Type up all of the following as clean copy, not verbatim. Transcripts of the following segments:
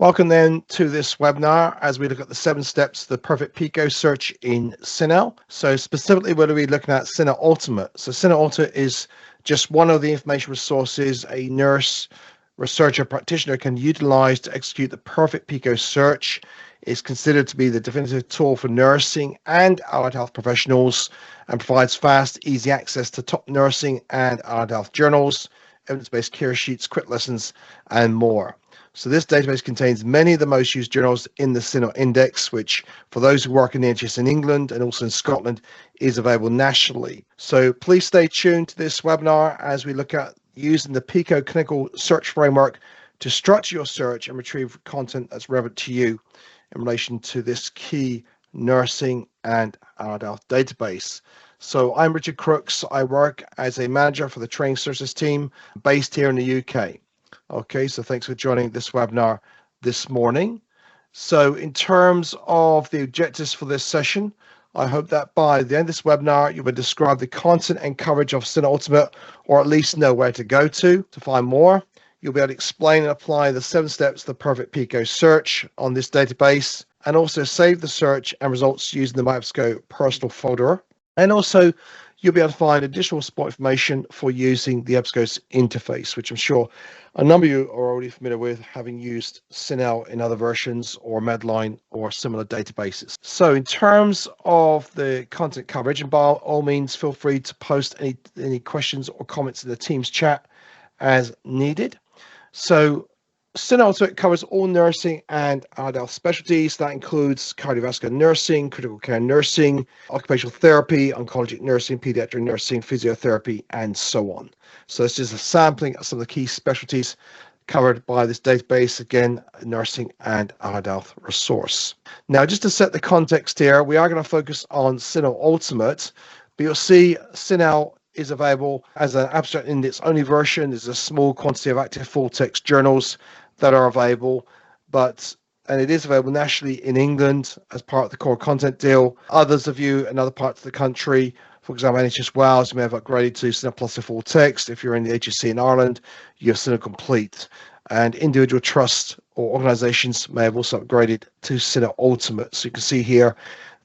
Welcome then to this webinar as we look at the 7 steps to the perfect PICO search in CINAHL. So specifically, we're going to be looking at CINAHL Ultimate. So CINAHL Ultimate is just one of the information resources a nurse, researcher, practitioner can utilize to execute the perfect PICO search. It's considered to be the definitive tool for nursing and allied health professionals and provides fast, easy access to top nursing and allied health journals, evidence-based care sheets, quick lessons, and more. So this database contains many of the most used journals in the CINAHL index, which for those who work in the NHS in England and also in Scotland is available nationally. So please stay tuned to this webinar as we look at using the PICO clinical search framework to structure your search and retrieve content that's relevant to you in relation to this key nursing and allied health database. So I'm Richard Crooks. I work as a manager for the training services team based here in the UK. Okay, so thanks for joining this webinar this morning. So in terms of the objectives for this session, I hope that by the end of this webinar, you will describe the content and coverage of CINAHL Ultimate, or at least know where to go to find more. You'll be able to explain and apply the 7 steps to the perfect PICO search on this database, and also save the search and results using the EBSCO personal folder. And also, you'll be able to find additional support information for using the EBSCO's interface, which I'm sure a number of you are already familiar with, having used CINAHL in other versions or Medline or similar databases. So in terms of the content coverage, and by all means, feel free to post any questions or comments in the Teams chat as needed. So CINAHL Ultimate covers all nursing and allied health specialties. That includes cardiovascular nursing, critical care nursing, occupational therapy, oncologic nursing, pediatric nursing, physiotherapy, and so on. So this is a sampling of some of the key specialties covered by this database, again, nursing and allied health resource. Now, just to set the context here, we are going to focus on CINAHL Ultimate, but you'll see CINAHL is available as an abstract index only version. There's a small quantity of active full text journals that are available, and it is available nationally in England as part of the core content deal. Others of you in other parts of the country, for example, NHS Wales, you may have upgraded to CINAHL Plus full text. If you're in the HSC in Ireland, you have CINAHL Complete. And individual trusts or organizations may have also upgraded to CINAHL Ultimate. So you can see here,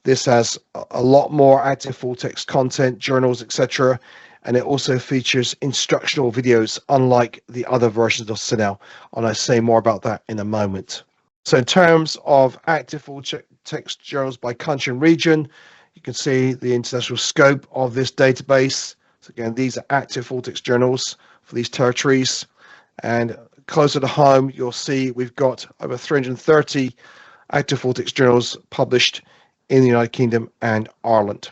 this has a lot more active full text content, journals, etc. And it also features instructional videos, unlike the other versions of CINAHL. And I'll say more about that in a moment. So in terms of active full text journals by country and region, you can see the international scope of this database. So again, these are active full text journals for these territories. And closer to home, you'll see we've got over 330 active full text journals published in the United Kingdom and Ireland.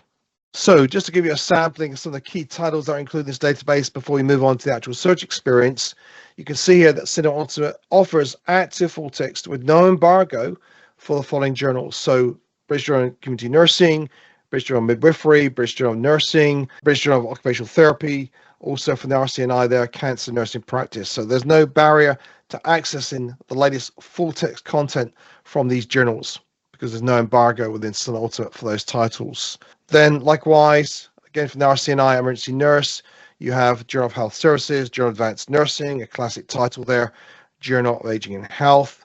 So just to give you a sampling of some of the key titles that are included in this database before we move on to the actual search experience, you can see here that CINAHL Ultimate offers active full text with no embargo for the following journals. So British Journal of Community Nursing, British Journal of Midwifery, British Journal of Nursing, British Journal of Occupational Therapy, also from the RCNI there, Cancer Nursing Practice. So there's no barrier to accessing the latest full text content from these journals, because there's no embargo within CINAHL Ultimate for those titles. Then likewise, again from the RCNI Emergency Nurse, you have Journal of Health Services, Journal of Advanced Nursing, a classic title there, Journal of Aging and Health.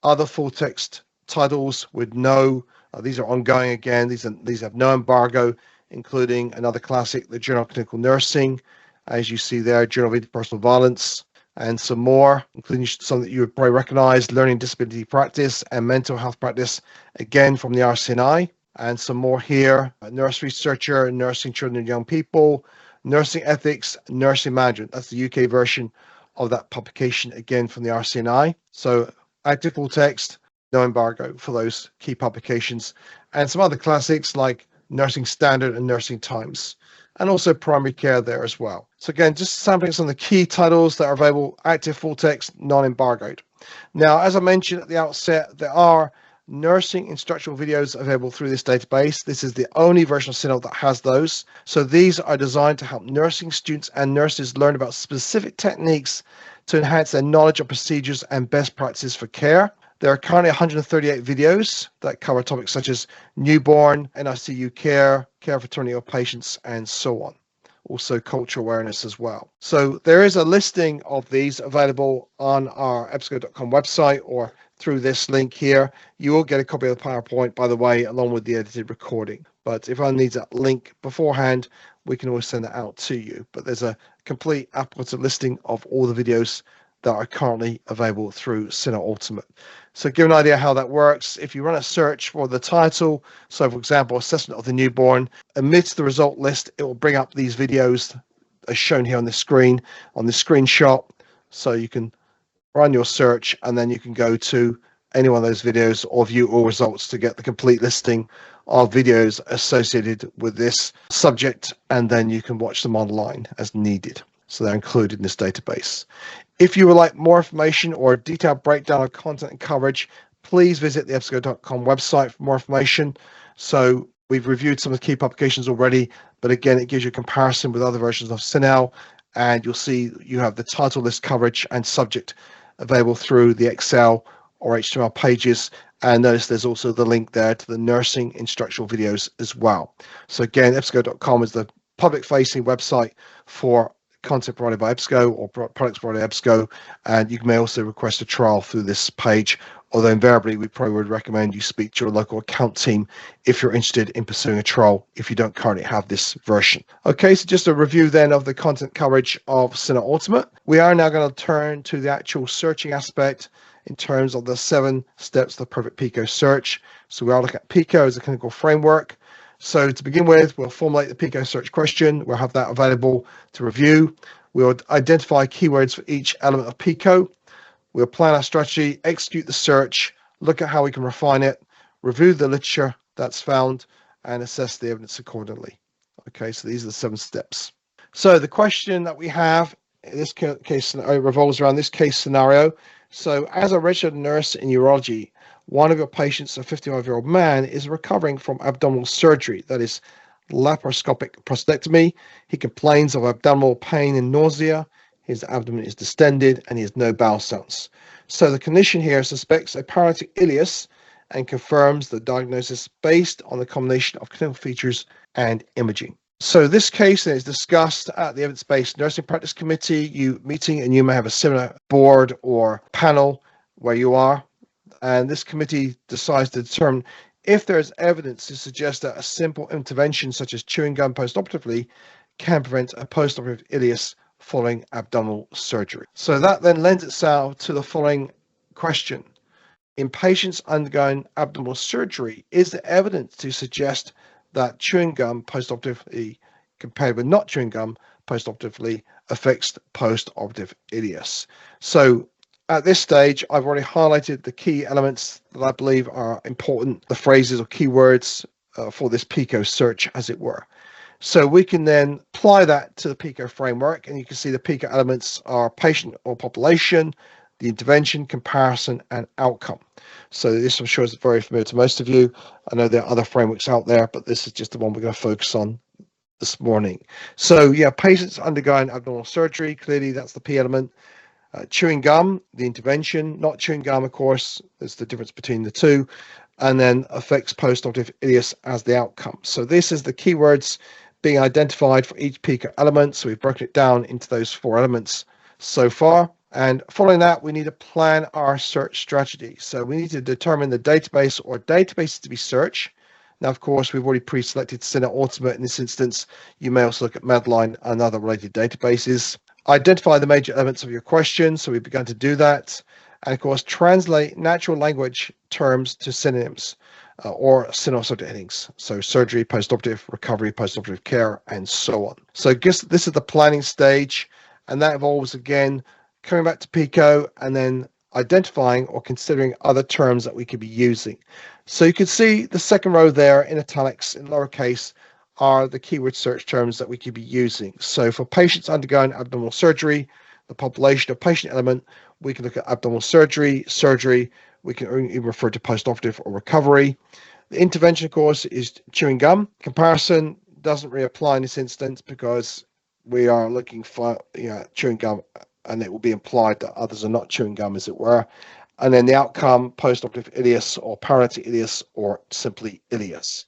Other full text titles with no, these are ongoing again, these have no embargo, including another classic, the Journal of Clinical Nursing, as you see there, Journal of Interpersonal Violence, and some more, including some that you would probably recognize, Learning Disability Practice and Mental Health Practice, again from the RCNI, and some more here, Nurse Researcher, Nursing Children and Young People, Nursing Ethics, Nursing Management. That's the UK version of that publication, again from the RCNI. So active full text, no embargo for those key publications, and some other classics like Nursing Standard and Nursing Times, and also primary care there as well. So again, just sampling some of the key titles that are available, active full text, non-embargoed. Now, as I mentioned at the outset, there are nursing instructional videos available through this database. This is the only version of CINAHL that has those. So these are designed to help nursing students and nurses learn about specific techniques to enhance their knowledge of procedures and best practices for care. There are currently 138 videos that cover topics such as newborn, NICU care, care for terminally ill patients, and so on. Also cultural awareness as well. So there is a listing of these available on our EBSCO.com website or through this link here, you will get a copy of the PowerPoint, by the way, along with the edited recording. But if anyone needs that link beforehand, we can always send it out to you. But there's a complete applicable listing of all the videos that are currently available through CINAHL Ultimate. So give an idea how that works. If you run a search for the title, so for example, assessment of the newborn, amidst the result list, it will bring up these videos as shown here on the screen, on the screenshot. So you can run your search and then you can go to any one of those videos or view all results to get the complete listing of videos associated with this subject, and then you can watch them online as needed. So they're included in this database. If you would like more information or a detailed breakdown of content and coverage, please visit the EBSCO.com website for more information. So we've reviewed some of the key publications already, but again, it gives you a comparison with other versions of CINAHL, and you'll see you have the title list coverage and subject available through the Excel or HTML pages. And notice there's also the link there to the nursing instructional videos as well. So again, EBSCO.com is the public-facing website for content provided by EBSCO or products provided by EBSCO, and you may also request a trial through this page, although invariably we probably would recommend you speak to your local account team if you're interested in pursuing a trial if you don't currently have this version. Okay, so just a review then of the content coverage of CINAHL Ultimate. We are now going to turn to the actual searching aspect in terms of the 7 steps of the perfect PICO search. So we are looking at PICO as a clinical framework. So to begin with, we'll formulate the PICO search question. We'll have that available to review. We'll identify keywords for each element of PICO. We'll plan our strategy, execute the search, look at how we can refine it, review the literature that's found, and assess the evidence accordingly. Okay, so these are the 7 steps. So the question that we have in this case scenario revolves around this case scenario. So as a registered nurse in urology, one of your patients, a 55-year-old man, is recovering from abdominal surgery, that is laparoscopic prostatectomy. He complains of abdominal pain and nausea. His abdomen is distended and he has no bowel sounds. So the clinician here suspects a paralytic ileus and confirms the diagnosis based on the combination of clinical features and imaging. So this case is discussed at the Evidence-Based Nursing Practice Committee meeting, and you may have a similar board or panel where you are. And this committee decides to determine if there is evidence to suggest that a simple intervention such as chewing gum postoperatively can prevent a postoperative ileus following abdominal surgery. So that then lends itself to the following question. In patients undergoing abdominal surgery, is there evidence to suggest that chewing gum postoperatively compared with not chewing gum postoperatively affects postoperative ileus? So at this stage, I've already highlighted the key elements that I believe are important, the phrases or keywords for this PICO search, as it were. So we can then apply that to the PICO framework, and you can see the PICO elements are patient or population, the intervention, comparison, and outcome. So this, I'm sure, is very familiar to most of you. I know there are other frameworks out there, but this is just the one we're going to focus on this morning. So yeah, patients undergoing abdominal surgery, clearly that's the P element. Chewing gum, the intervention, not chewing gum, of course, there's the difference between the two, and then affects postoperative ileus as the outcome. So this is the keywords being identified for each PICO element. So we've broken it down into those 4 elements so far. And following that, we need to plan our search strategy. So we need to determine the database or databases to be searched. Now, of course, we've already pre-selected CINAHL Ultimate in this instance. You may also look at Medline and other related databases. Identify the major elements of your question. So we've begun to do that. And of course, translate natural language terms to synonyms or CINAHL subject headings. So surgery, postoperative, recovery, postoperative care, and so on. So I guess this is the planning stage, and that involves, again, coming back to PICO and then identifying or considering other terms that we could be using. So you can see the second row there in italics in lowercase are the keyword search terms that we could be using. So for patients undergoing abdominal surgery, the population of patient element, we can look at abdominal surgery, we can even refer to postoperative or recovery. The intervention, of course, is chewing gum. Comparison doesn't really apply in this instance because we are looking for chewing gum, and it will be implied that others are not chewing gum, as it were. And then the outcome, postoperative ileus or paralytic ileus or simply ileus.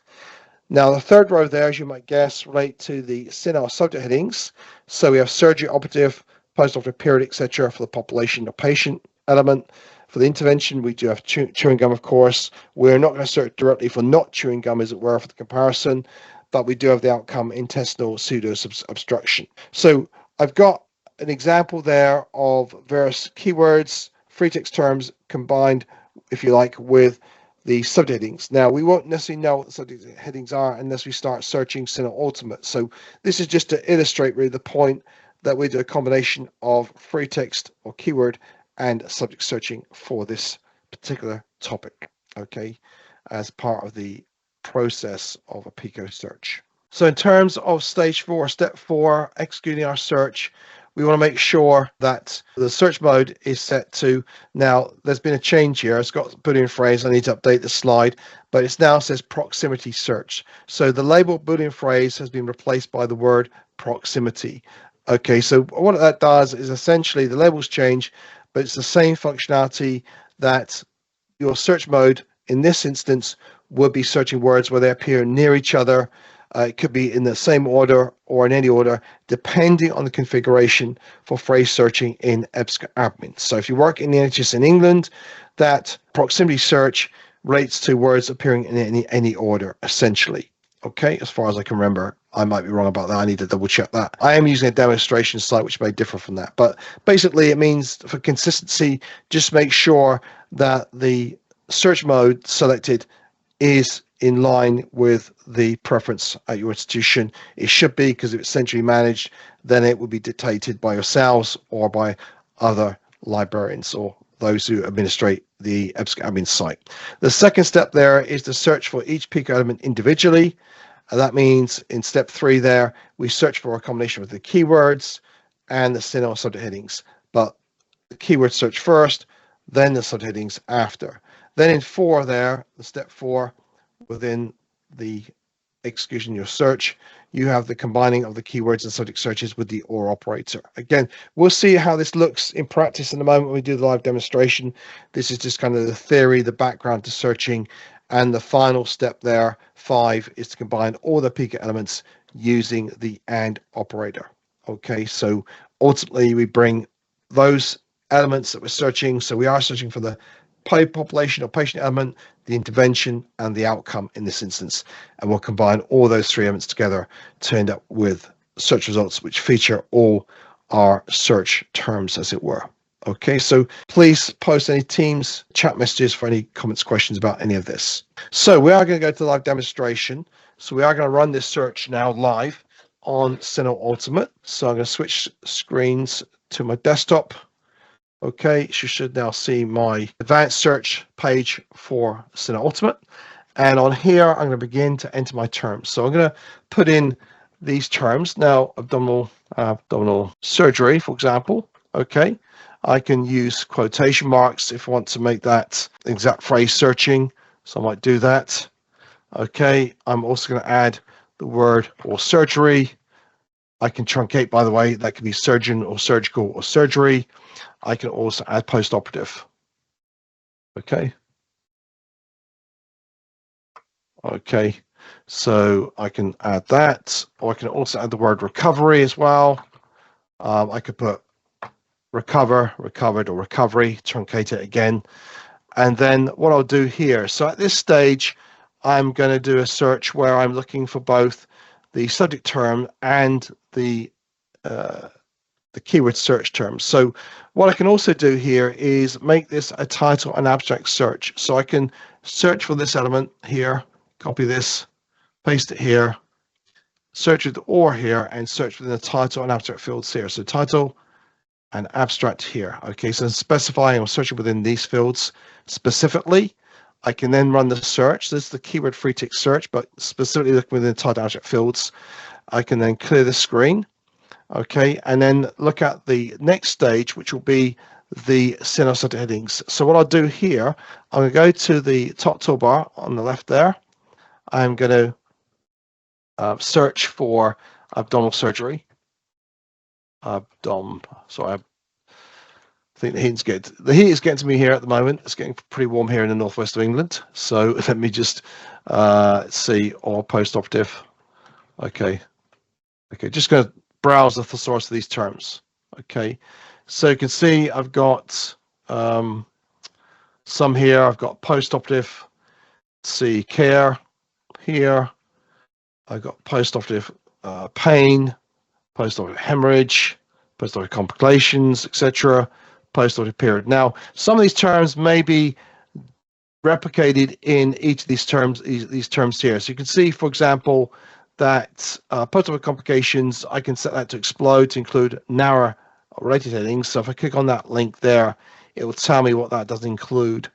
Now, the third row there, as you might guess, relate to the CINAHL subject headings. So we have surgery, operative, postoperative period, etc. for the population or patient element. For the intervention, we do have chewing gum, of course. We're not going to search directly for not chewing gum, as it were, for the comparison, but we do have the outcome intestinal pseudo-obstruction. So I've got an example there of various keywords, free text terms combined, if you like, with the subheadings. Now, we won't necessarily know what the subheadings are unless we start searching CINAHL Ultimate. So this is just to illustrate really the point that we do a combination of free text or keyword and subject searching for this particular topic, okay, as part of the process of a PICO search. So in terms of stage 4, step 4, executing our search, we want to make sure that the search mode is set to, now there's been a change here. It's got Boolean phrase. I need to update the slide, but it now says proximity search. So the label Boolean phrase has been replaced by the word proximity. Okay, so what that does is essentially the labels change, but it's the same functionality that your search mode in this instance would be searching words where they appear near each other. It could be in the same order or in any order, depending on the configuration for phrase searching in EBSCO admin. So if you work in the NHS in England, that proximity search relates to words appearing in any order, essentially. Okay, as far as I can remember. I might be wrong about that. I need to double check that. I am using a demonstration site which may differ from that. But basically, it means for consistency, just make sure that the search mode selected is in line with the preference at your institution. It should be, because if it's centrally managed, then it will be dictated by yourselves or by other librarians or those who administrate the EBSCO admin site. The second step there is to search for each PICO element individually. And that means in step 3 there, we search for a combination of the keywords and the CINAHL subheadings. But the keyword search first, then the subheadings after. Then in 4 there, the step 4, within the execution of your search, you have the combining of the keywords and subject searches with the OR operator. Again, we'll see how this looks in practice in a moment when we do the live demonstration. This is just kind of the theory, the background to searching. And the final step there, 5, is to combine all the PICO elements using the AND operator. Okay, so ultimately we bring those elements that we're searching. So we are searching for the population or patient element, the intervention, and the outcome in this instance. And we'll combine all those 3 elements together to end up with search results which feature all our search terms, as it were. Okay, so please post any Teams chat messages for any comments, questions about any of this. So we are going to go to the live demonstration. So we are going to run this search now live on CINAHL Ultimate. So I'm going to switch screens to my desktop. Okay, you should now see my advanced search page for CINAHL Ultimate. And on here, I'm going to begin to enter my terms. So I'm going to put in these terms. Now, abdominal surgery, for example. Okay, I can use quotation marks if I want to make that exact phrase searching. So I might do that. Okay, I'm also going to add the word or surgery. I can truncate, by the way, that could be surgeon or surgical or surgery. I can also add post-operative. Okay. Okay, so I can add that, or I can also add the word recovery as well. I could put recover, recovered, or recovery, truncate it again. And then what I'll do here, so at this stage, I'm going to do a search where I'm looking for both the subject term and the keyword search term. So what I can also do here is make this a title and abstract search. So I can search for this element here, copy this, paste it here, search with OR here, and search within the title and abstract fields here. So title and abstract here. Okay, so specifying or searching within these fields specifically. I can then run the search. This is the keyword free text search, but specifically looking within the title and abstract fields. I can then clear the screen. Okay, and then look at the next stage, which will be the CINAHL subheadings. So what I'll do here, I'm going to go to the top toolbar on the left there. I'm going to search for abdominal surgery. Sorry, I think the heat is getting to me here at the moment. It's getting pretty warm here in the northwest of England. So let me just see, or post-operative. Okay, just going to browse the thesaurus of these terms. Okay, so you can see I've got some here. I've got post-operative, see care here. I've got post-operative pain, post-operative hemorrhage, post-operative complications, etc., post-operative period. Now, some of these terms may be replicated in each of these terms here. So you can see, for example, that post-operative complications, I can set that to explode to include narrow related headings. So if I click on that link there, it will tell me what that does include.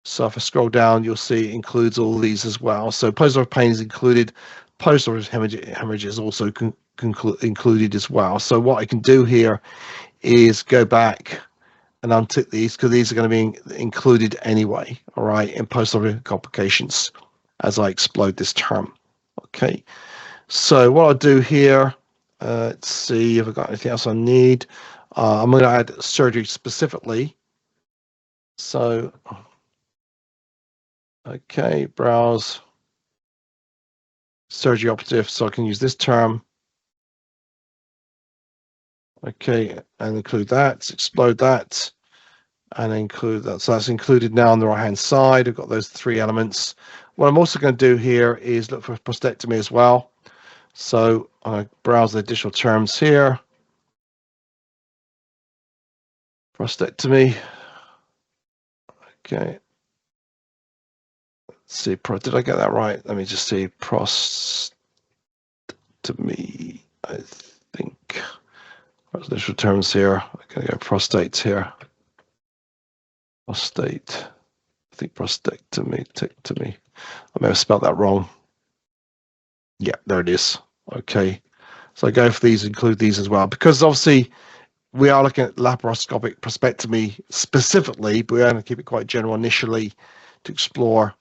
So if I scroll down, you'll see it includes all these as well. So post-operative pain is included. Post-operative hemorrhage is also included as well. So what I can do here is go back and untick these because these are going to be included anyway, all right, in post-operative complications as I explode this term. Okay, so what I'll do here, let's see if I've got anything else I need. I'm going to add surgery specifically. So, okay, browse surgery operative, so I can use this term. Okay, and include that, explode that, and include that. So that's included now on the right-hand side. I've got those three elements. What I'm also going to do here is look for prostatectomy as well. So I'm going to browse the additional terms here. Prostatectomy. Okay. Let's see, did I get that right? Let me just see. Prostatectomy, I think. What's the additional terms here? I'm going to go prostate here. Prostate. I think prostatectomy. I may have spelled that wrong. Yeah, there it is. Okay. So I go for these, include these as well, because obviously we are looking at laparoscopic prostatectomy specifically, but we're going to keep it quite general initially to explore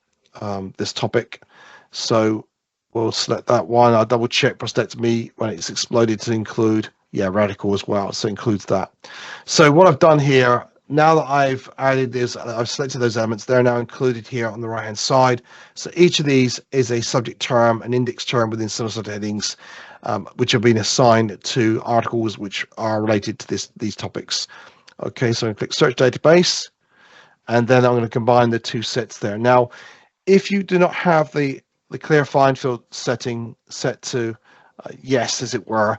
this topic. So we'll select that one. I'll double check prostatectomy when it's exploded to include, radical as well. So it includes that. So what I've done here, now that I've added this, I've selected those elements, they're now included here on the right hand side. So each of these is a subject term, an index term within CINAHL subheadings, which have been assigned to articles which are related to these topics. Okay, so I'm going to click search database, and then I'm going to combine the two sets there. Now, if you do not have the clear find field setting set to yes, as it were,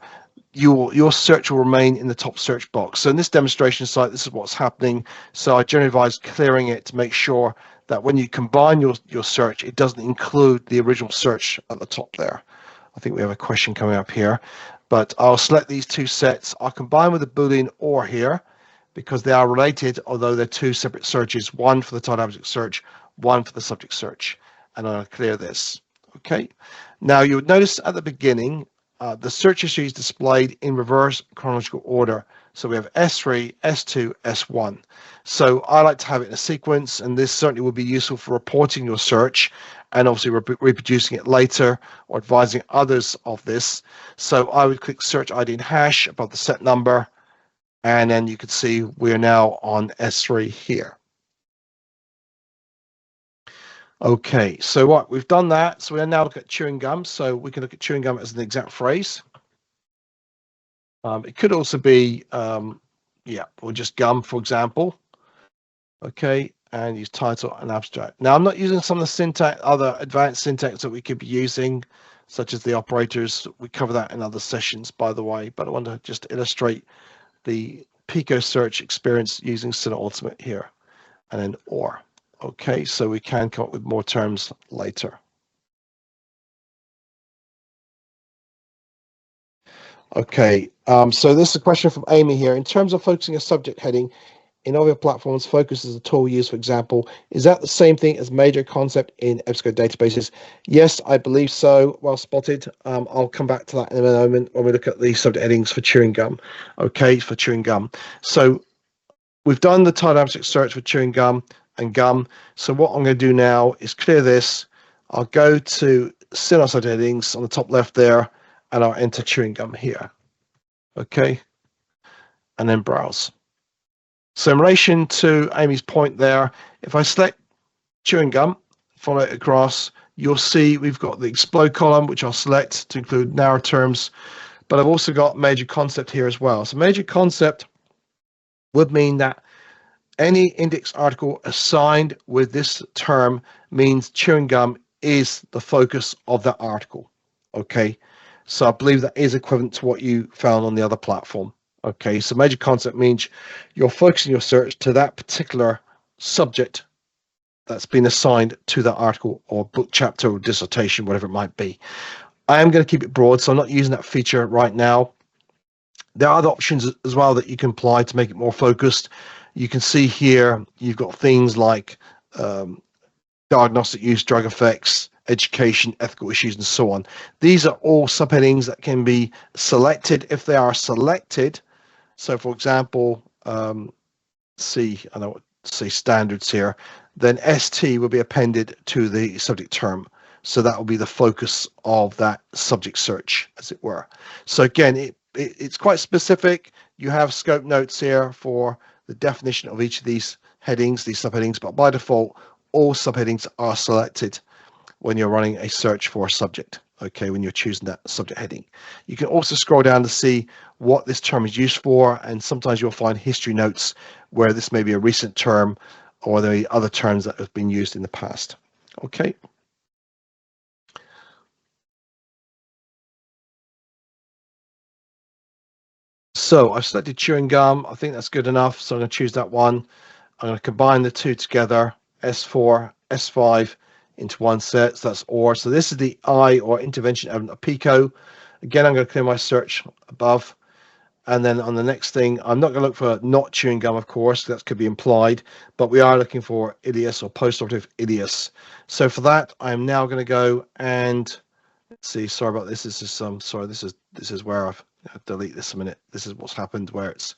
your search will remain in the top search box. So in this demonstration site, this is what's happening. So I generally advise clearing it to make sure that when you combine your search, it doesn't include the original search at the top there. I think we have a question coming up here, but I'll select these two sets. I'll combine with the Boolean OR here because they are related, although they're two separate searches, one for the title object search, one for the subject search, and I'll clear this. Okay. Now you would notice at the beginning, the search history is displayed in reverse chronological order. So we have S3, S2, S1. So I like to have it in a sequence, and this certainly will be useful for reporting your search and obviously reproducing it later or advising others of this. So I would click search ID and hash above the set number, and then you can see we're now on S3 here. Okay, so what we've done that, so we're now look at chewing gum. So we can look at chewing gum as an exact phrase. It could also be, or just gum, for example. Okay, and use title and abstract. Now I'm not using some of the syntax, other advanced syntax that we could be using, such as the operators. We cover that in other sessions, by the way, but I want to just illustrate the PICO search experience using CINAHL Ultimate here, and then OR. Okay, so we can come up with more terms later. Okay, so this is a question from Amy here. In terms of focusing a subject heading in other platforms, focus is a tool used, for example. Is that the same thing as major concept in EBSCO databases? Yes, I believe so. Well spotted. I'll come back to that in a moment when we look at the subject headings for chewing gum. Okay, for chewing gum. So we've done the title abstract search for chewing gum and gum. So what I'm going to do now is clear this. I'll go to CINAHL subheadings on the top left there, and I'll enter chewing gum here. Okay, and then browse. So in relation to Amy's point there, if I select chewing gum, follow it across, you'll see we've got the explode column, which I'll select to include narrow terms, but I've also got major concept here as well. So major concept would mean that Any index article assigned with this term means chewing gum is the focus of that article. Okay, so I believe that is equivalent to what you found on the other platform. Okay, so major concept means you're focusing your search to that particular subject that's been assigned to that article or book chapter or dissertation, whatever it might be. I am going to keep it broad, so I'm not using that feature right now. There are other options as well that you can apply to make it more focused. You can see here, you've got things like diagnostic use, drug effects, education, ethical issues, and so on. These are all subheadings that can be selected if they are selected. So for example, see standards here, then ST will be appended to the subject term. So that will be the focus of that subject search, as it were. So again, it's quite specific. You have scope notes here for the definition of each of these headings, these subheadings, but by default, all subheadings are selected when you're running a search for a subject, okay, when you're choosing that subject heading. You can also scroll down to see what this term is used for, and sometimes you'll find history notes where this may be a recent term or there are other terms that have been used in the past, okay. So I've selected chewing gum. I think that's good enough. So I'm going to choose that one. I'm going to combine the two together, S4, S5 into one set. So that's OR. So this is the I or intervention element of PICO. Again, I'm going to clear my search above. And then on the next thing, I'm not going to look for not chewing gum, of course, that could be implied, but we are looking for ileus or postoperative ileus. So for that, I'm now going to go and see, sorry about this. This is sorry, this is where I'll delete this a minute. This is what's happened where it's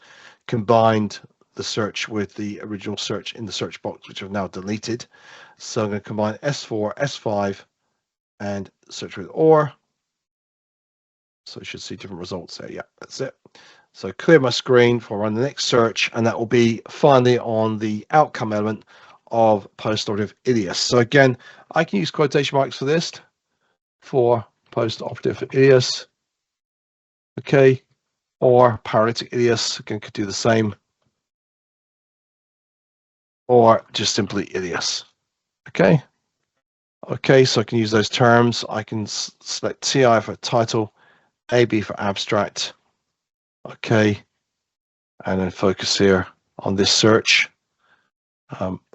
combined the search with the original search in the search box, which I've now deleted. So I'm going to combine S4, S5, and search with OR. So you should see different results there. Yeah, that's it. So clear my screen for run the next search, and that will be finally on the outcome element of postoperative ileus. So again, I can use quotation marks for this, for postoperative ileus, okay, or paralytic ileus, again, could do the same, or just simply ileus, okay. Okay, so I can use those terms. I can select TI for title, AB for abstract, okay, and then focus here on this search.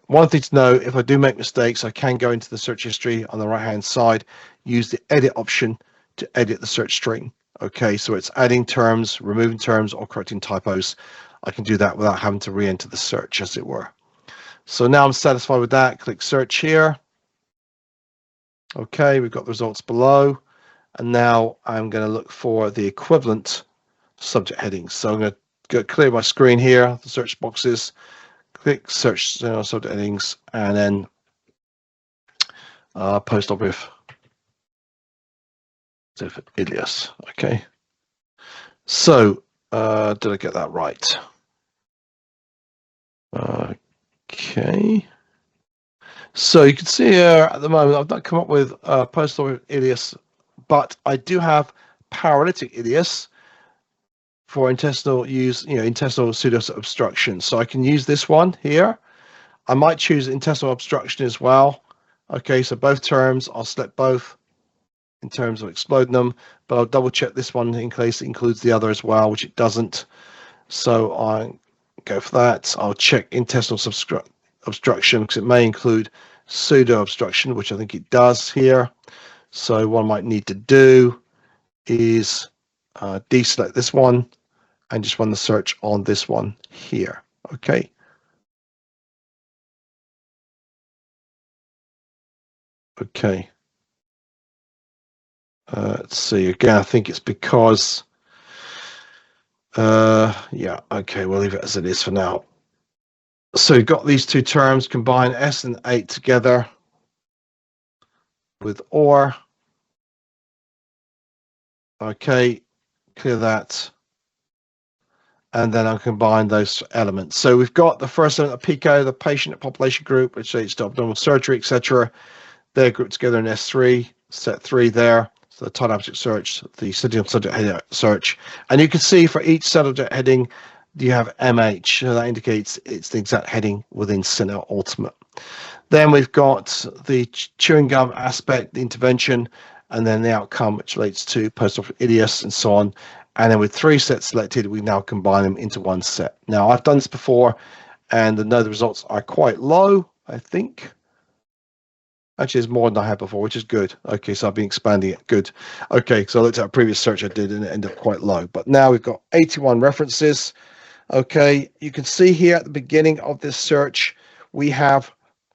One thing to know, if I do make mistakes, I can go into the search history on the right hand side, use the edit option to edit the search string. Okay, so it's adding terms, removing terms, or correcting typos. I can do that without having to re-enter the search, as it were. So now I'm satisfied with that. Click search here. Okay, we've got the results below. And now I'm going to look for the equivalent subject headings. So I'm going to go clear my screen here, the search boxes, click search subject headings, and then postoperative ileus. Okay. So did I get that right? Okay. So you can see here at the moment I've not come up with postoperative ileus, but I do have paralytic ileus for intestinal use, intestinal pseudo obstruction. So I can use this one here. I might choose intestinal obstruction as well. Okay, so both terms, I'll select both in terms of exploding them, but I'll double check this one in case it includes the other as well, which it doesn't. So I go for that. I'll check intestinal obstruction because it may include pseudo obstruction, which I think it does here. So what I might need to do is deselect this one and just run the search on this one here. Okay. Okay. Let's see. Again, I think it's because. Yeah. Okay. We'll leave it as it is for now. So you've got these two terms, combine S and 8 together with OR. Okay. Clear that. And then I'll combine those elements. So we've got the first element of PICO, the patient population group, which relates to abdominal surgery, etc. They're grouped together in S3, set 3 there. So the title object search, the subject heading search. And you can see for each subject heading, you have MH, so that indicates it's the exact heading within CINAHL Ultimate. Then we've got the chewing gum aspect, the intervention, and then the outcome, which relates to post-op ileus and so on. And then with 3 sets selected, we now combine them into 1 set. Now, I've done this before, and I know the results are quite low, I think. Actually, it's more than I had before, which is good. Okay, so I've been expanding it. Good. Okay, so I looked at a previous search I did, and it ended up quite low. But now we've got 81 references. Okay, you can see here at the beginning of this search, we have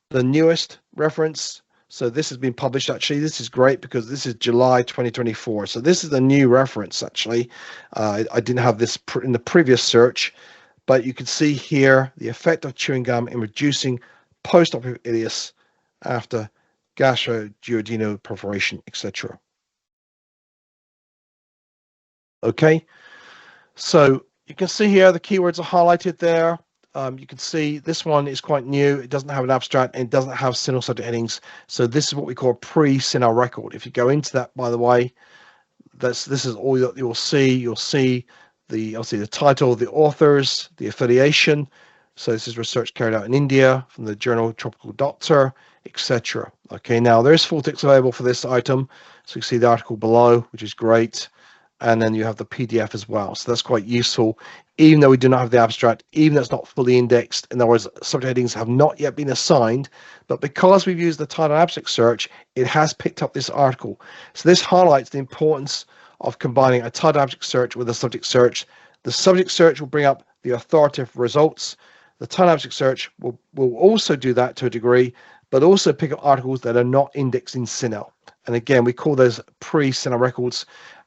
the newest reference. So this has been published. Actually, this is great because this is July 2024. So this is a new reference. Actually, I didn't have this in the previous search, but you can see here the effect of chewing gum in reducing post-operative ileus after gastroduodenal perforation, etc. Okay, so you can see here the keywords are highlighted there. You can see this one is quite new. It doesn't have an abstract and it doesn't have CINAHL subject headings. So this is what we call a pre-CINAHL record. If you go into that, by the way, this is all you'll see. You'll see the title, the authors, the affiliation. So this is research carried out in India from the journal Tropical Doctor, etc. Okay, now there's full text available for this item. So you can see the article below, which is great. And then you have the PDF as well. So that's quite useful, even though we do not have the abstract, even though it's not fully indexed. In other words, subject headings have not yet been assigned, but because we've used the title abstract search, it has picked up this article. So this highlights the importance of combining a title abstract search with a subject search. The subject search will bring up the authoritative results. The title abstract search will also do that to a degree, but also pick up articles that are not indexed in CINAHL. And again, we call those pre-CINAHL records.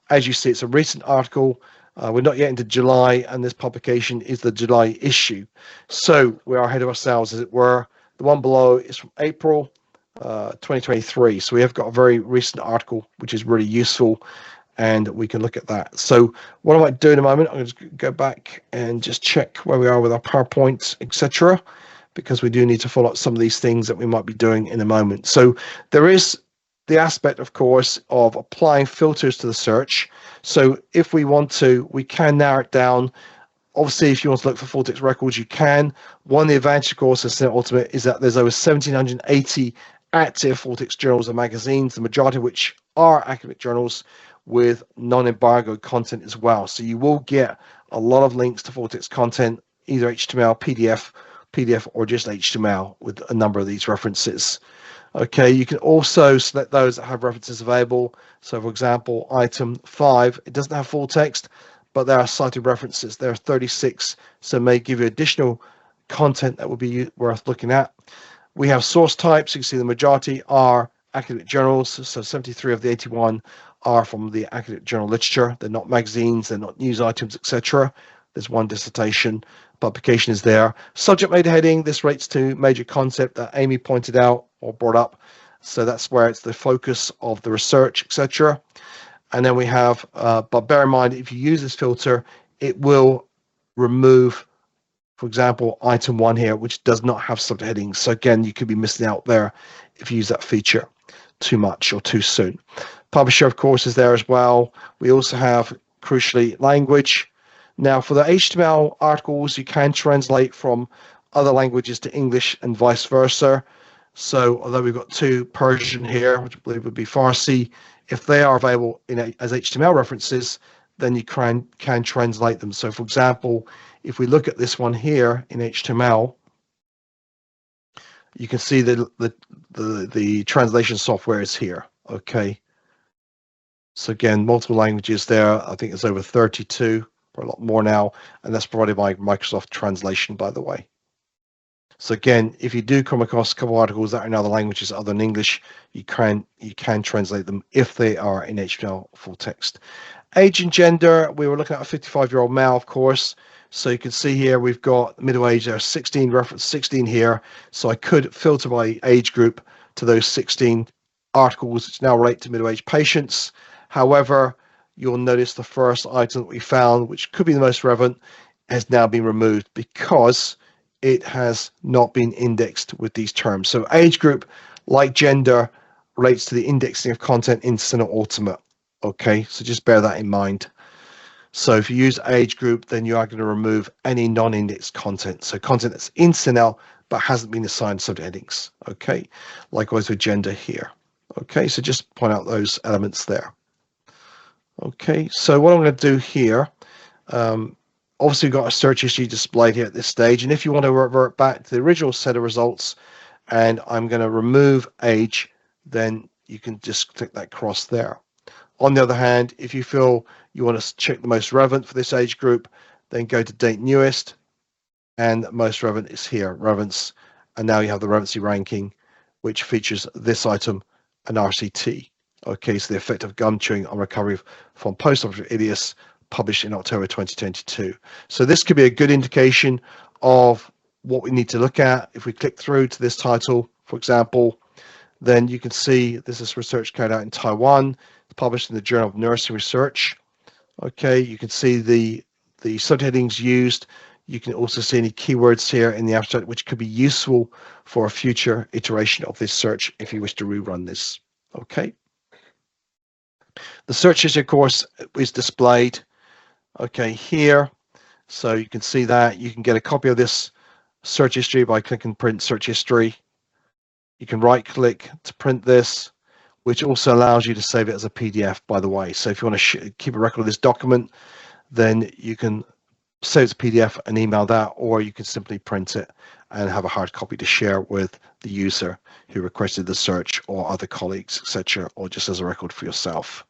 As you see, it's a recent article. We're not yet into July, and this publication is the July issue. So we are ahead of ourselves, as it were. The one below is from April 2023. So we have got a very recent article, which is really useful, and we can look at that. So what I might do in a moment, I'm going to go back and just check where we are with our PowerPoint, etc., because we do need to follow up some of these things that we might be doing in a moment. So there is the aspect, of course, of applying filters to the search. So if we want to, we can narrow it down. Obviously, if you want to look for full text records, you can. One of the advantages, of course, of CINAHL Ultimate is that there's over 1,780 active full text journals and magazines, the majority of which are academic journals with non-embargo content as well. So you will get a lot of links to full text content, either HTML, PDF, or just HTML with a number of these references. Okay, you can also select those that have references available. So for example, item 5, it doesn't have full text, but there are cited references. There are 36, so it may give you additional content that would be worth looking at. We have source types. You can see the majority are academic journals. So 73 of the 81 are from the academic journal literature. They're not magazines, they're not news items, etc. There's one dissertation publication is there. Subject matter heading, this relates to major concept that Amy pointed out or brought up. So that's where it's the focus of the research, etc. And then we have, but bear in mind, if you use this filter, it will remove, for example, item 1 here, which does not have subject headings. So again, you could be missing out there if you use that feature too much or too soon. Publisher, of course, is there as well. We also have, crucially, language. Now, for the HTML articles, you can translate from other languages to English and vice versa. So, although we've got 2 Persian here, which I believe would be Farsi, if they are available as HTML references, then you can translate them. So, for example, if we look at this one here in HTML, you can see the translation software is here. Okay. So again, multiple languages there. I think it's over 32. A lot more now, and that's provided by Microsoft Translation, by the way. So again, if you do come across a couple of articles that are in other languages other than English, you can translate them if they are in HTML full text. Age and gender, we were looking at a 55-year-old male, of course. So you can see here we've got middle age. There are 16 reference 16 here. So I could filter by age group to those 16 articles which now relate to middle-aged patients. However, you'll notice the first item that we found, which could be the most relevant, has now been removed because it has not been indexed with these terms. So age group, like gender, relates to the indexing of content in CINAHL Ultimate. Okay, so just bear that in mind. So if you use age group, then you are going to remove any non-indexed content. So content that's in CINAHL but hasn't been assigned subheadings. Okay, likewise with gender here. Okay, so just point out those elements there. Okay, so what I'm going to do here, obviously we've got a search history displayed here at this stage, and if you want to revert back to the original set of results, and I'm going to remove age, then you can just click that cross there. On the other hand, if you feel you want to check the most relevant for this age group, then go to date newest, and most relevant is here, relevance, and now you have the relevancy ranking, which features this item and RCT. Okay, so the effect of gum chewing on recovery from post-operative ileus, published in October 2022. So this could be a good indication of what we need to look at. If we click through to this title, for example, then you can see this is research carried out in Taiwan. It's published in the Journal of Nursing Research. Okay, you can see the subheadings used. You can also see any keywords here in the abstract, which could be useful for a future iteration of this search if you wish to rerun this. Okay. The search history, of course, is displayed, okay, here. So you can see that. You can get a copy of this search history by clicking print search history. You can right click to print this, which also allows you to save it as a PDF, by the way. So if you want to keep a record of this document, then you can save it as a PDF and email that, or you can simply print it and have a hard copy to share with the user who requested the search or other colleagues, etc., or just as a record for yourself.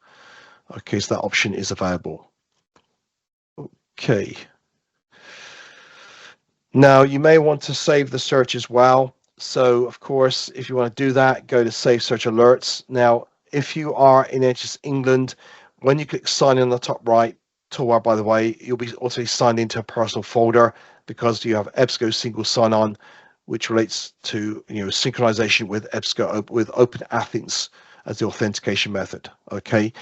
Okay, so that option is available. Okay. Now you may want to save the search as well. So of course, if you want to do that, go to Save Search Alerts. Now, if you are in NHS England, when you click Sign in on the top right toolbar, by the way, you'll be also signed into a personal folder because you have EBSCO single sign-on, which relates to synchronization with EBSCO with Open Athens as the authentication method. Okay.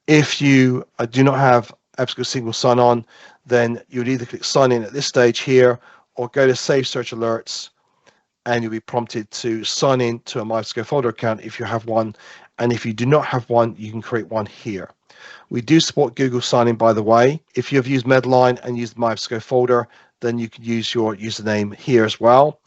If you do not have EBSCO single sign-on, then you would either click sign in at this stage here or go to Save Search Alerts, and you'll be prompted to sign in to a MyEBSCO folder account if you have one. And if you do not have one, you can create one here. We do support Google sign-in, by the way. If you have used Medline and used the MyEBSCO folder, then you can use your username here as well.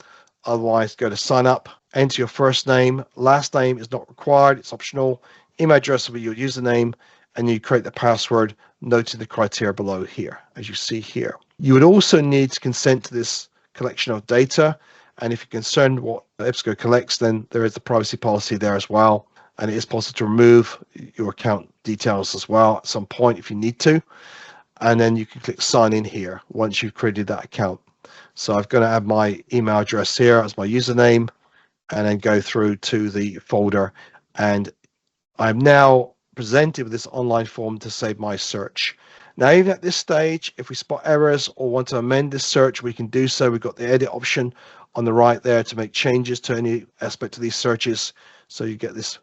Otherwise, go to sign up, enter your first name. Last name is not required, it's optional. Email address will be your username, and you create the password, noting the criteria below here, as you see here. You would also need to consent to this collection of data, and if you're concerned what EBSCO collects, then there is a privacy policy there as well, and it is possible to remove your account details as well at some point if you need to, and then you can click sign in here once you've created that account. So I'm going to add my email address here as my username, and then go through to the folder, and I'm now presented with this online form to save my search. Now, even at this stage, if we spot errors or want to amend this search, we can do so. We've got the edit option on the right there to make changes to any aspect of these searches. So you get this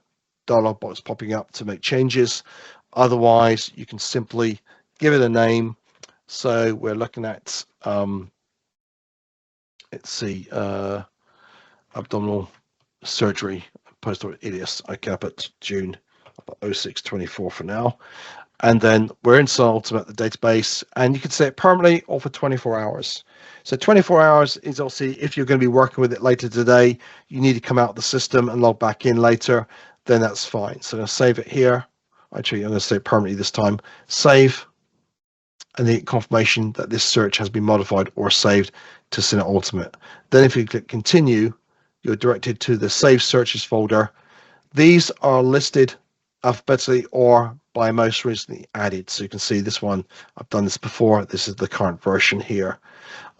dialog box popping up to make changes. Otherwise, you can simply give it a name. So we're looking at, let's see, abdominal surgery, post-operative ileus. I can put June 0624 for now, and then we're in CINAHL Ultimate, the database, and you can set it permanently or for 24 hours. So 24 hours is obviously if you're going to be working with it later today, you need to come out of the system and log back in later, then that's fine. So I'm going to save it here. Actually, I'm going to say it permanently this time. Save, and the confirmation that this search has been modified or saved to CINAHL Ultimate. Then if you click continue, you're directed to the Save Searches folder. These are listed alphabetically or by most recently added. So you can see this one, I've done this before. This is the current version here.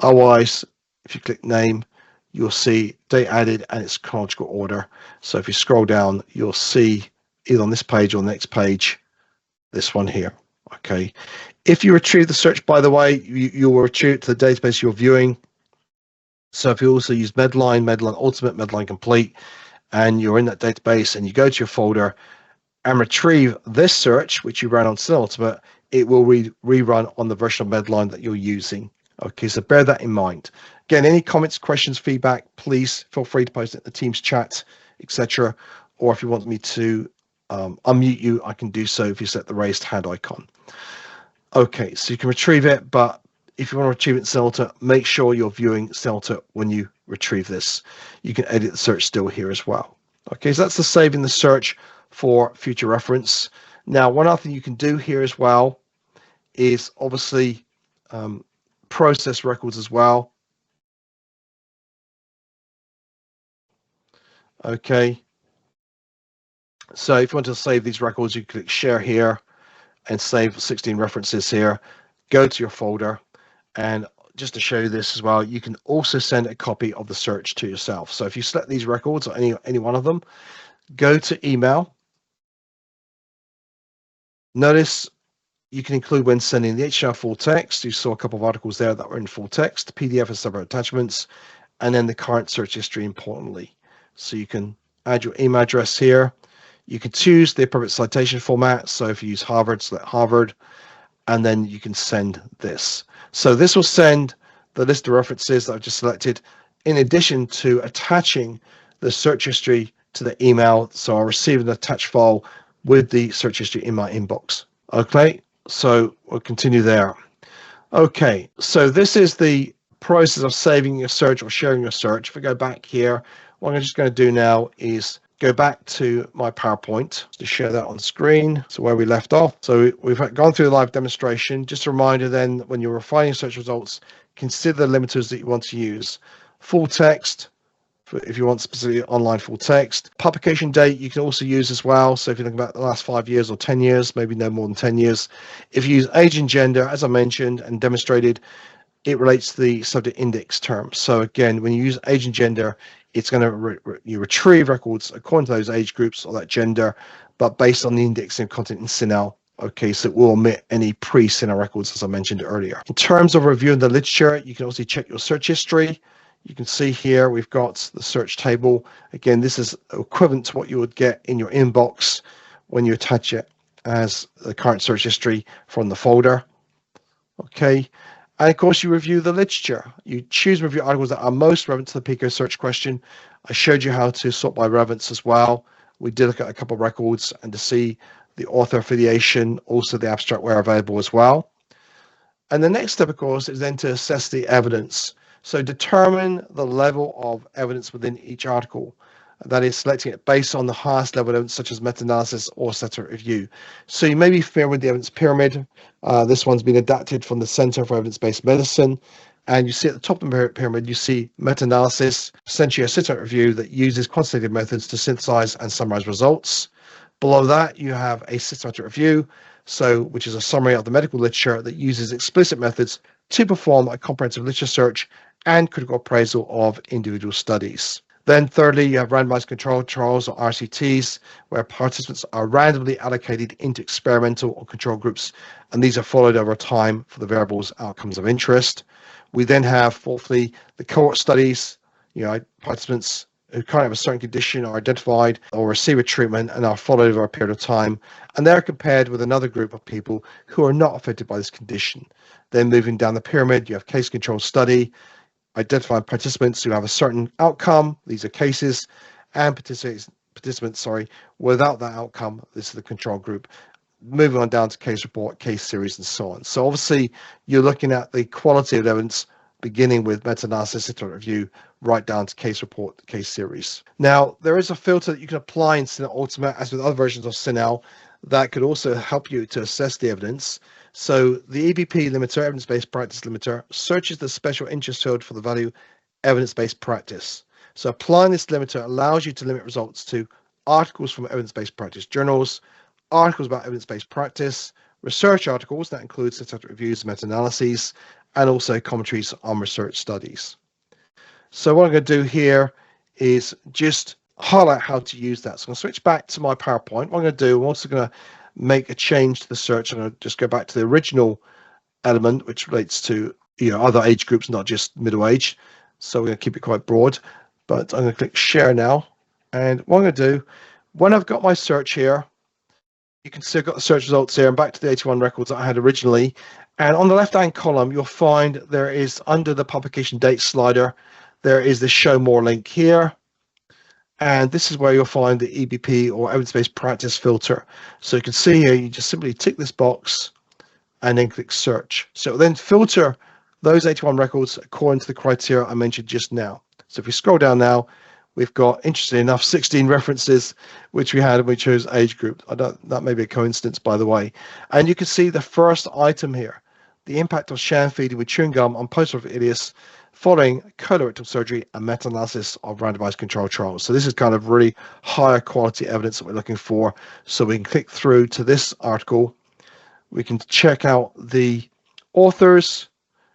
Otherwise, if you click name, you'll see date added and its chronological order. So if you scroll down, you'll see either on this page or the next page, this one here. Okay. If you retrieve the search, by the way, you will retrieve it to the database you're viewing. So if you also use Medline, Medline Ultimate, Medline Complete, and you're in that database and you go to your folder and retrieve this search, which you ran on CINAHL Ultimate, it will rerun on the version of Medline that you're using. Okay, so bear that in mind. Again, any comments, questions, feedback, please feel free to post it in the Teams chat, etc. Or if you want me to unmute you, I can do so if you set the raised hand icon. Okay, so you can retrieve it, but if you want to retrieve it in CINAHL, make sure you're viewing CINAHL when you retrieve this. You can edit the search still here as well. Okay, so that's the saving the search for future reference. Now, one other thing you can do here as well is obviously process records as well. Okay, so if you want to save these records, you click share here and save 16 references here. Go to your folder, and just to show you this as well, you can also send a copy of the search to yourself. So if you select these records or any one of them, go to email. Notice you can include when sending the HTML full text. You saw a couple of articles there that were in full text, PDF and separate attachments, and then the current search history importantly. So you can add your email address here. You can choose the appropriate citation format. So if you use Harvard, select Harvard, and then you can send this. So this will send the list of references that I've just selected, in addition to attaching the search history to the email. So I'll receive an attached file with the search history in my inbox. Okay, so we'll continue there. Okay, so this is the process of saving your search or sharing your search. If I go back here, what I'm just going to do now is go back to my PowerPoint to share that on screen. So where we left off. So we've gone through the live demonstration. Just a reminder then, when you're refining search results, consider the limiters that you want to use. Full text, if you want specifically online full text. Publication date you can also use as well. So if you're looking about the last 5 years or 10 years, maybe no more than 10 years. If you use age and gender, as I mentioned and demonstrated, it relates to the subject index term. So again, when you use age and gender, it's going to you retrieve records according to those age groups or that gender, but based on the indexing content in CINAHL. Okay, so it will omit any pre-CINAHL records, as I mentioned earlier. In terms of reviewing the literature, you can also check your search history. You can see here we've got the search table. Again, this is equivalent to what you would get in your inbox when you attach it as the current search history from the folder. Okay. And of course, you review the literature. You choose review articles that are most relevant to the PICO search question. I showed you how to sort by relevance as well. We did look at a couple of records and to see the author affiliation, also the abstract where available as well. And the next step, of course, is then to assess the evidence. So determine the level of evidence within each article. That is selecting it based on the highest level of evidence, such as meta-analysis or separate review. So you may be familiar with the evidence pyramid. This one's been adapted from the Center for Evidence-Based Medicine. And you see at the top of the pyramid, you see meta-analysis, essentially a separate review that uses quantitative methods to synthesize and summarize results. Below that, you have a systematic review, which is a summary of the medical literature that uses explicit methods to perform a comprehensive literature search and critical appraisal of individual studies. Then thirdly, you have randomized controlled trials or RCTs, where participants are randomly allocated into experimental or control groups, and these are followed over time for the variables outcomes of interest. We then have, fourthly, the cohort studies. Participants who currently have a certain condition are identified or receive a treatment and are followed over a period of time, and they're compared with another group of people who are not affected by this condition. Then moving down the pyramid, you have case control study, identifying participants who have a certain outcome, these are cases, and participants without that outcome, this is the control group. Moving on down to case report, case series, and so on. So obviously you're looking at the quality of evidence, beginning with meta-analysis, systematic review, right down to case report, case series. Now, there is a filter that you can apply in CINAHL Ultimate, as with other versions of CINAHL, that could also help you to assess the evidence. So the EBP limiter, evidence-based practice limiter, searches the special interest field for the value evidence-based practice. So applying this limiter allows you to limit results to articles from evidence-based practice journals, articles about evidence-based practice, research articles, that includes systematic reviews, meta-analyses, and also commentaries on research studies. So what I'm going to do here is just highlight how to use that. So I'm going to switch back to my PowerPoint. What I'm going to do, I'm also going to make a change to the search. I'm going to just go back to the original element, which relates to other age groups, not just middle age. So we're going to keep it quite broad, but I'm going to click share now. And what I'm going to do, when I've got my search here, you can see I've got the search results here. I'm back to the 81 records that I had originally. And on the left-hand column, you'll find there is, under the publication date slider, there is the show more link here. And this is where you'll find the EBP or evidence-based practice filter. So you can see here, you just simply tick this box and then click search. So it'll then filter those 81 records according to the criteria I mentioned just now. So if we scroll down now, we've got, interestingly enough, 16 references, which we had, and we chose age group. That may be a coincidence, by the way. And you can see the first item here, the impact of sham feeding with chewing gum on postoperative ileus following colorectal surgery and meta-analysis of randomized controlled trials. So this is kind of really higher quality evidence that we're looking for. So we can click through to this article. We can check out the authors,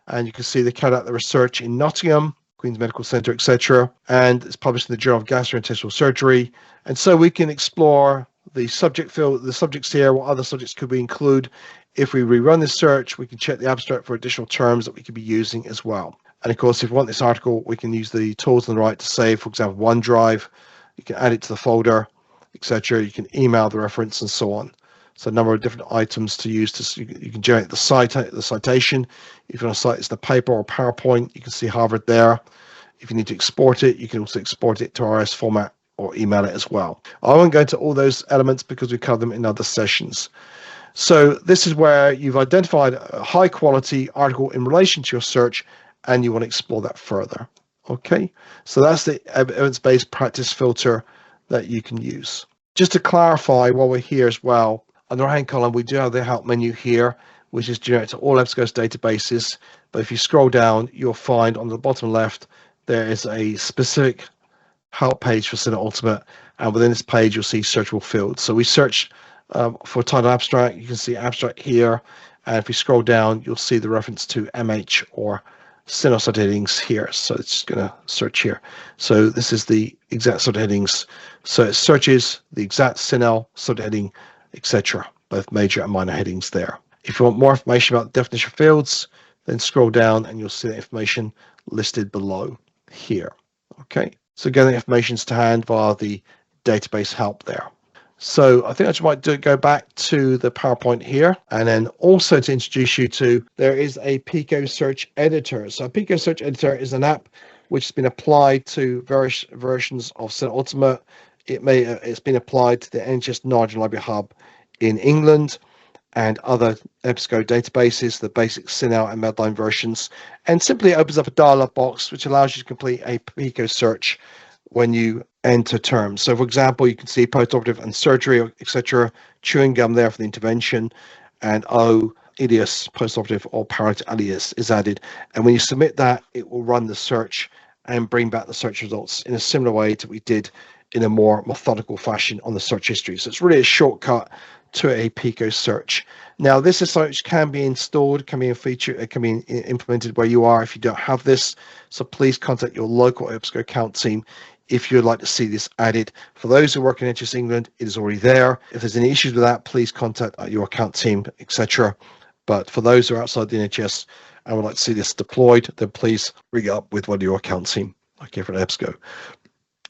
and you can see they carried out the research in Nottingham, Queen's Medical Centre, etc. And it's published in the Journal of Gastrointestinal Surgery. And so we can explore the subject field, the subjects here, what other subjects could we include. If we rerun this search, we can check the abstract for additional terms that we could be using as well. And of course, if we want this article, we can use the tools on the right to save, for example, OneDrive. You can add it to the folder, etc. You can email the reference and so on. So a number of different items to use. You can generate the citation. If you want to cite it's the paper or PowerPoint, you can see Harvard there. If you need to export it, you can also export it to RS format or email it as well. I won't go into all those elements because we cover them in other sessions. So this is where you've identified a high quality article in relation to your search, and you want to explore that further. Okay, so that's the evidence-based practice filter that you can use. Just to clarify while we're here as well, on the right-hand column, we do have the help menu here, which is generic to all EBSCOhost databases. But if you scroll down, you'll find on the bottom left, there is a specific help page for CINAHL Ultimate. And within this page, you'll see searchable fields. So we search for title abstract. You can see abstract here. And if we scroll down, you'll see the reference to MH or CINAHL subheadings here. So it's going to search here. So this is the exact subheadings. So it searches the exact CINAHL subheading, etc. Both major and minor headings there. If you want more information about the definition of fields, then scroll down and you'll see the information listed below here. Okay, so getting the information to hand via the database help there. So I think I just might go back to the PowerPoint here, and then also to introduce you to, there is a PICO search editor. So a PICO search editor is an app which has been applied to various versions of CINAHL Ultimate. It's been applied to the NHS Knowledge and Library Hub in England and other EBSCO databases, the basic CINAHL and Medline versions, and simply opens up a dialog box which allows you to complete a PICO search when you enter terms. So for example, you can see postoperative and surgery, etc., chewing gum there for the intervention, and ileus, postoperative or parietal ileus is added. And when you submit that, it will run the search and bring back the search results in a similar way to what we did in a more methodical fashion on the search history. So it's really a shortcut to a PICO search. Now, this is something which can be installed, can be a feature, it can be implemented where you are if you don't have this. So please contact your local EBSCO account team if you'd like to see this added. For those who work in NHS England, it is already there. If there's any issues with that, please contact your account team, etc. But for those who are outside the NHS and would like to see this deployed, then please ring up with one of your account team, like here for EBSCO.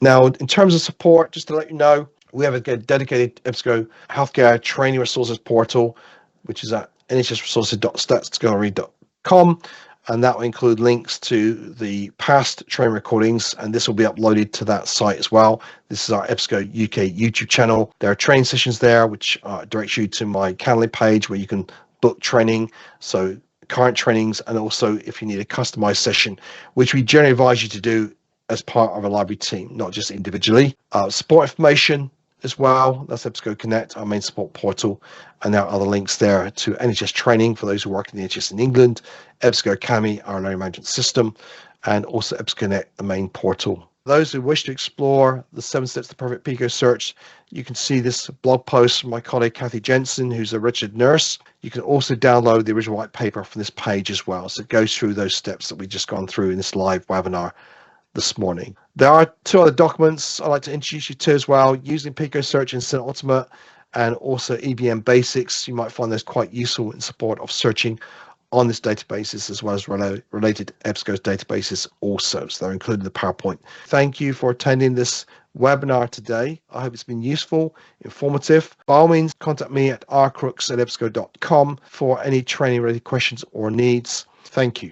Now, in terms of support, just to let you know, we have a dedicated EBSCO healthcare training resources portal, which is at nhsresources.statsgallery.com, and that will include links to the past training recordings, and this will be uploaded to that site as well. This is our EBSCO UK YouTube channel. There are training sessions there, which directs you to my Calendly page where you can book training, so current trainings, and also if you need a customized session, which we generally advise you to do as part of a library team, not just individually. Support information as well, that's EBSCO Connect, our main support portal, and there are other links there to NHS training for those who work in the NHS in England, EBSCO Academy, our learning management system, and also EBSCO Connect, the main portal. Those who wish to explore the 7 steps to the perfect PICO search, you can see this blog post from my colleague Kathy Jensen, who's a registered nurse. You can also download the original white paper from this page as well. So it goes through those steps that we've just gone through in this live webinar this morning. There are 2 other documents I'd like to introduce you to as well, using PICO search in CINAHL Ultimate and also EBM Basics. You might find those quite useful in support of searching on this databases as well as related EBSCOhost databases also. So they're included in the PowerPoint. Thank you for attending this webinar today. I hope it's been useful, informative. By all means, contact me at rcrooks@ebsco.com for any training related questions or needs. Thank you.